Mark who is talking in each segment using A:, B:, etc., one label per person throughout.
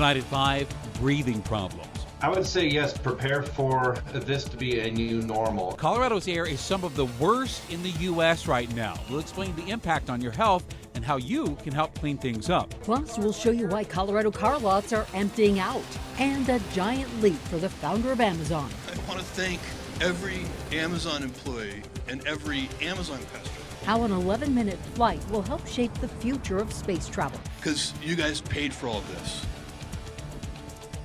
A: Tonight at 5, breathing problems.
B: I would say yes, prepare for this to be a new normal.
A: Colorado's air is some of the worst in the U.S. right now. We'll explain the impact on your health and how you can help clean things up.
C: Plus, we'll show you why Colorado car lots are emptying out and a giant leap for the founder of Amazon.
D: I want to thank every Amazon employee and every Amazon customer.
C: How an 11-minute flight will help shape the future of space travel.
D: Because you guys paid for all this.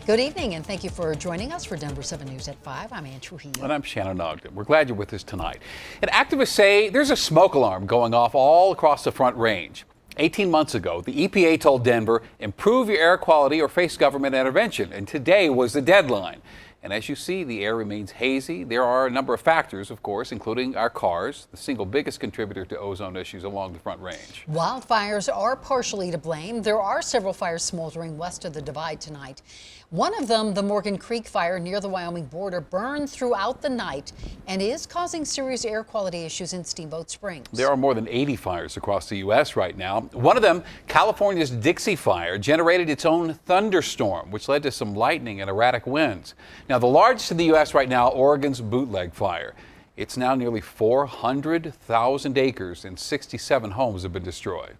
E: Good evening, and thank you for joining us for Denver7 News at 5. I'm Ann Trujillo.
F: And I'm Shannon Ogden. We're glad you're with us tonight. And activists say there's a smoke alarm going off all across the Front Range. 18 months ago, the EPA told Denver, improve your air quality or face government intervention. And today was the deadline. And as you see, the air remains hazy. There are a number of factors, of course, including our cars, the single biggest contributor to ozone issues along the Front Range.
E: Wildfires are partially to blame. There are several fires smoldering west of the divide tonight. One of them, the Morgan Creek fire near the Wyoming border, burned throughout the night and is causing serious air quality issues in Steamboat Springs.
F: There are more than 80 fires across the U.S. right now. One of them, California's Dixie Fire, generated its own thunderstorm, which led to some lightning and erratic winds. Now, the largest in the U.S. right now, Oregon's Bootleg Fire. It's now nearly 400,000 acres and 67 homes have been destroyed.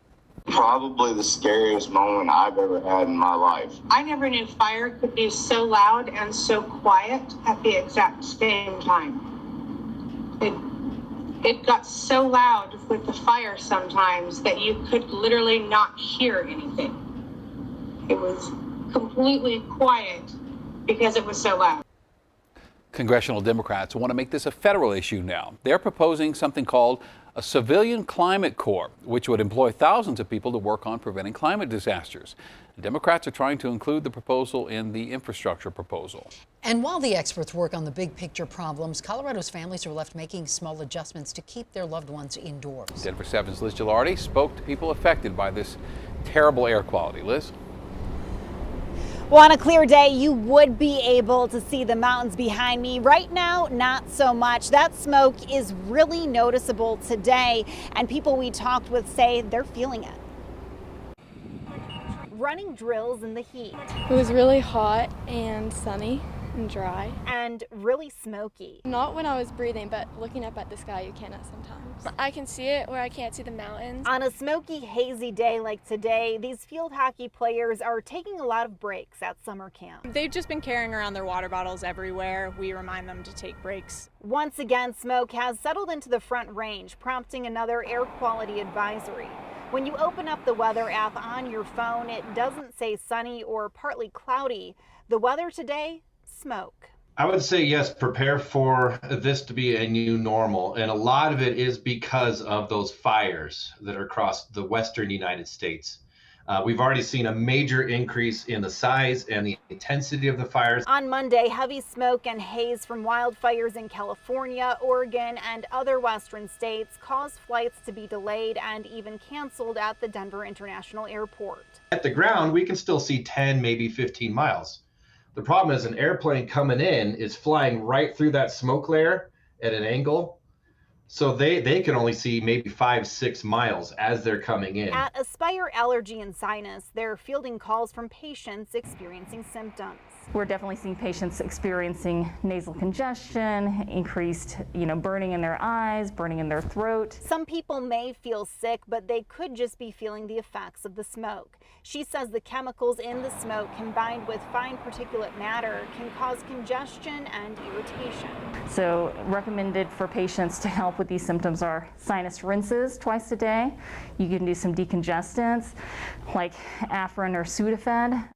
G: Probably the scariest moment I've ever had in my life.
H: I never knew fire could be so loud and so quiet at the exact same time. It got so loud with the fire sometimes that you could literally not hear anything. It was completely quiet because it was so loud.
F: Congressional Democrats want to make this a federal issue now. They're proposing something called a civilian climate corps, which would employ thousands of people to work on preventing climate disasters. Democrats are trying to include the proposal in the infrastructure proposal.
E: And while the experts work on the big picture problems, Colorado's families are left making small adjustments to keep their loved ones indoors.
F: Denver7's Liz Gilardi spoke to people affected by this terrible air quality. Liz?
I: Well, on a clear day, you would be able to see the mountains behind me. Right now, not so much. That smoke is really noticeable today, and people we talked with say they're feeling it. Running drills in the heat.
J: It was really hot and sunny and dry.
I: And really smoky.
J: Not when I was breathing, but looking up at the sky, you cannot sometimes. I can see it where I can't see the mountains.
I: On a smoky, hazy day like today, these field hockey players are taking a lot of breaks at summer camp.
K: They've just been carrying around their water bottles everywhere. We remind them to take breaks.
I: Once again, smoke has settled into the Front Range, prompting another air quality advisory. When you open up the weather app on your phone, it doesn't say sunny or partly cloudy. The weather today, smoke.
B: I would say yes, prepare for this to be a new normal. And a lot of it is because of those fires that are across the western United States. We've already seen a major increase in the size and the intensity of the fires.
I: On Monday, heavy smoke and haze from wildfires in California, Oregon, and other western states caused flights to be delayed and even canceled at the Denver International Airport.
B: At the ground, we can still see 10, maybe 15 miles. The problem is an airplane coming in is flying right through that smoke layer at an angle. So they can only see maybe 5-6 miles as they're coming in.
I: At Aspire Allergy and Sinus, they're fielding calls from patients experiencing symptoms.
L: We're definitely seeing patients experiencing nasal congestion, increased, burning in their eyes, burning in their throat.
I: Some people may feel sick, but they could just be feeling the effects of the smoke. She says the chemicals in the smoke combined with fine particulate matter can cause congestion and irritation.
L: So recommended for patients to help with these symptoms are sinus rinses twice a day. You can do some decongestants like Afrin or Sudafed.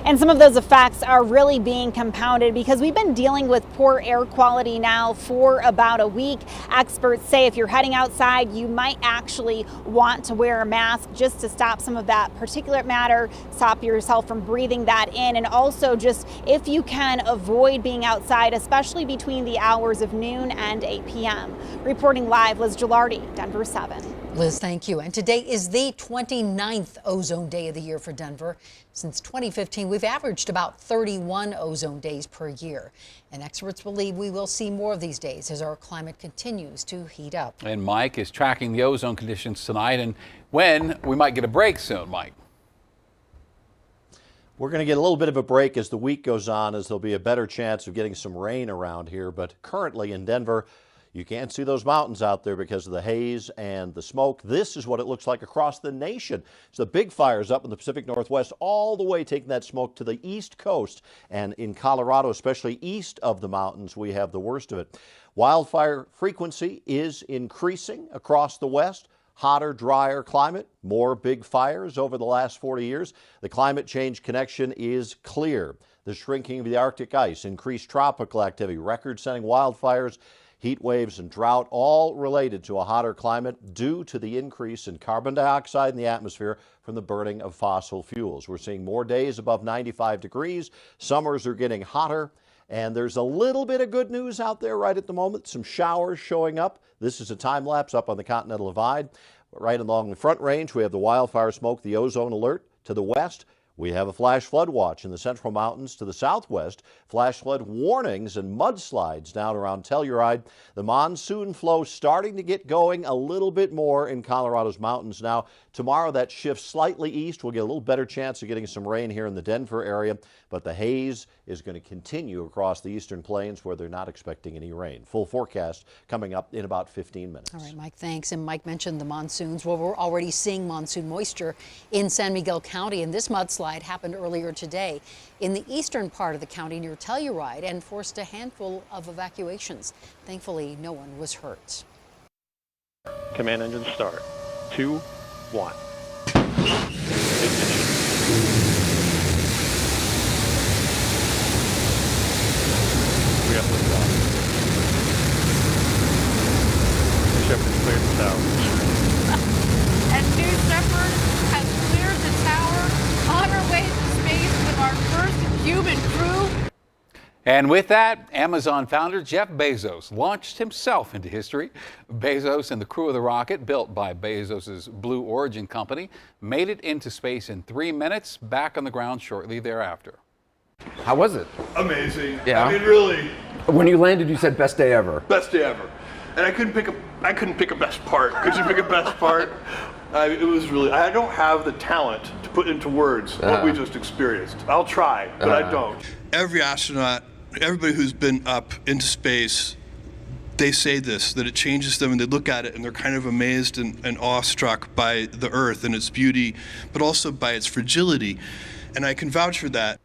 I: And some of those effects are really being compounded because we've been dealing with poor air quality now for about a week. Experts say if you're heading outside, you might actually want to wear a mask just to stop some of that particulate matter, stop yourself from breathing that in, and also just, if you can, avoid being outside, especially between the hours of noon and 8 p.m. Reporting live, Liz Gilardi, Denver7.
E: Liz, thank you. And today is the 29th ozone day of the year for Denver. Since 2015, we've averaged about 31 ozone days per year. And experts believe we will see more of these days as our climate continues to heat up.
F: And Mike is tracking the ozone conditions tonight and when we might get a break soon, Mike.
M: We're going to get a little bit of a break as the week goes on, as there'll be a better chance of getting some rain around here. But currently in Denver, you can't see those mountains out there because of the haze and the smoke. This is what it looks like across the nation. So the big fires up in the Pacific Northwest, all the way taking that smoke to the East Coast. And in Colorado, especially east of the mountains, we have the worst of it. Wildfire frequency is increasing across the West. Hotter, drier climate, more big fires over the last 40 years. The climate change connection is clear. The shrinking of the Arctic ice, increased tropical activity, record-setting wildfires, heat waves, and drought, all related to a hotter climate due to the increase in carbon dioxide in the atmosphere from the burning of fossil fuels. We're seeing more days above 95 degrees. Summers are getting hotter. And there's a little bit of good news out there right at the moment. Some showers showing up. This is a time lapse up on the Continental Divide. Right along the Front Range, we have the wildfire smoke, the ozone alert. To the west, we have a flash flood watch in the Central Mountains. To the southwest, flash flood warnings and mudslides down around Telluride. The monsoon flow starting to get going a little bit more in Colorado's mountains now. Tomorrow that shifts slightly east. We'll get a little better chance of getting some rain here in the Denver area, but the haze is going to continue across the eastern plains where they're not expecting any rain. Full forecast coming up in about 15 minutes.
E: All right, Mike, thanks. And Mike mentioned the monsoons. Well, we're already seeing monsoon moisture in San Miguel County, and this mudslide happened earlier today in the eastern part of the county near Telluride and forced a handful of evacuations. Thankfully, no one was hurt.
N: Command engine start. 2, 1. We got liftoff. Shepard cleared the tower.
O: And New Shepard has cleared the tower on our way to space with our first human crew.
F: And with that, Amazon founder Jeff Bezos launched himself into history. Bezos and the crew of the rocket, built by Bezos's Blue Origin company, made it into space in 3 minutes, back on the ground shortly thereafter.
P: How was it?
D: Amazing.
P: Yeah.
D: I mean, really.
P: When you landed, you said best day ever.
D: Best day ever. And I couldn't pick a best part. Could you pick a best part? It was really, I don't have the talent to put into words what we just experienced. I'll try, but I don't. Every astronaut, everybody who's been up into space, they say this, that it changes them, and they look at it and they're kind of amazed and awestruck by the Earth and its beauty, but also by its fragility. And I can vouch for that.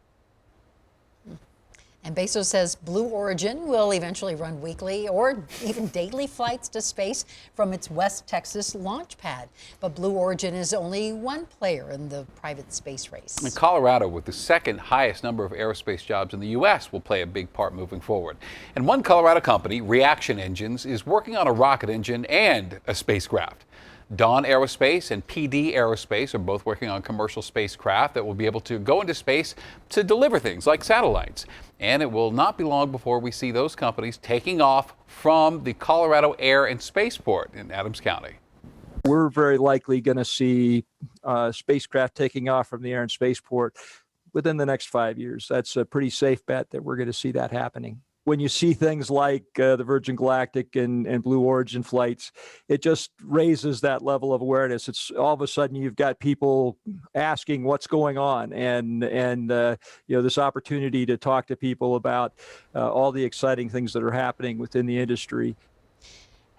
E: And Bezos says Blue Origin will eventually run weekly or even daily flights to space from its West Texas launch pad. But Blue Origin is only one player in the private space race.
F: And Colorado, with the second highest number of aerospace jobs in the U.S., will play a big part moving forward. And one Colorado company, Reaction Engines, is working on a rocket engine and a spacecraft. Dawn Aerospace and PD Aerospace are both working on commercial spacecraft that will be able to go into space to deliver things like satellites. And it will not be long before we see those companies taking off from the Colorado Air and Spaceport in Adams County.
Q: We're very likely going to see spacecraft taking off from the Air and Spaceport within the next 5 years. That's a pretty safe bet that we're going to see that happening. When you see things like the Virgin Galactic and Blue Origin flights, it just raises that level of awareness. It's all of a sudden you've got people asking what's going on, and this opportunity to talk to people about all the exciting things that are happening within the industry.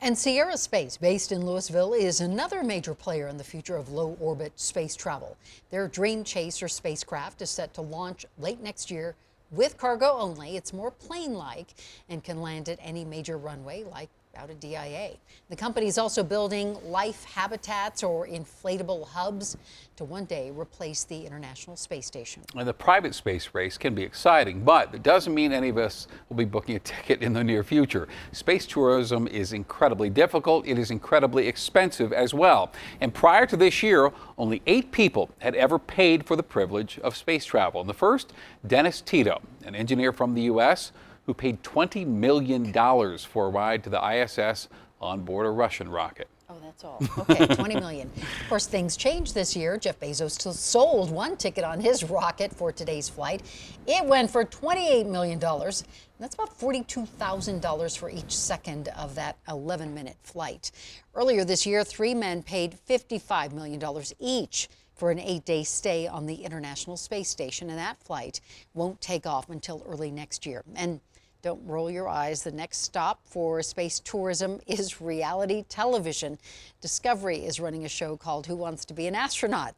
E: And Sierra Space, based in Louisville, is another major player in the future of low-orbit space travel. Their Dream Chaser spacecraft is set to launch late next year with cargo only. It's more plane-like and can land at any major runway like out of DIA. The company is also building life habitats or inflatable hubs to one day replace the International Space Station.
F: And the private space race can be exciting, but it doesn't mean any of us will be booking a ticket in the near future. Space tourism is incredibly difficult. It is incredibly expensive as well. And prior to this year, only 8 people had ever paid for the privilege of space travel. And the first, Dennis Tito, an engineer from the U.S., who paid $20 million for a ride to the ISS on board a Russian rocket.
E: Oh, that's all. Okay, $20 million. Of course, things changed this year. Jeff Bezos sold one ticket on his rocket for today's flight. It went for $28 million. That's about $42,000 for each second of that 11-minute flight. Earlier this year, 3 men paid $55 million each for an 8-day stay on the International Space Station, and that flight won't take off until early next year. And don't roll your eyes. The next stop for space tourism is reality television. Discovery is running a show called Who Wants to Be an Astronaut?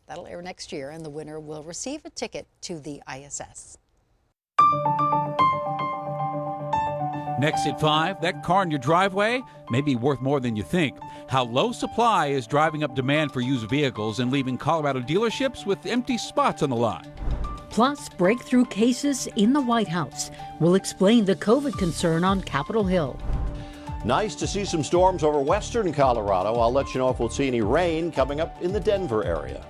E: That'll air next year, and the winner will receive a ticket to the ISS.
A: Next at 5, that car in your driveway may be worth more than you think. How low supply is driving up demand for used vehicles and leaving Colorado dealerships with empty spots on the lot.
C: Plus, breakthrough cases in the White House. We'll explain the COVID concern on Capitol Hill.
M: Nice to see some storms over western Colorado. I'll let you know if we'll see any rain coming up in the Denver area.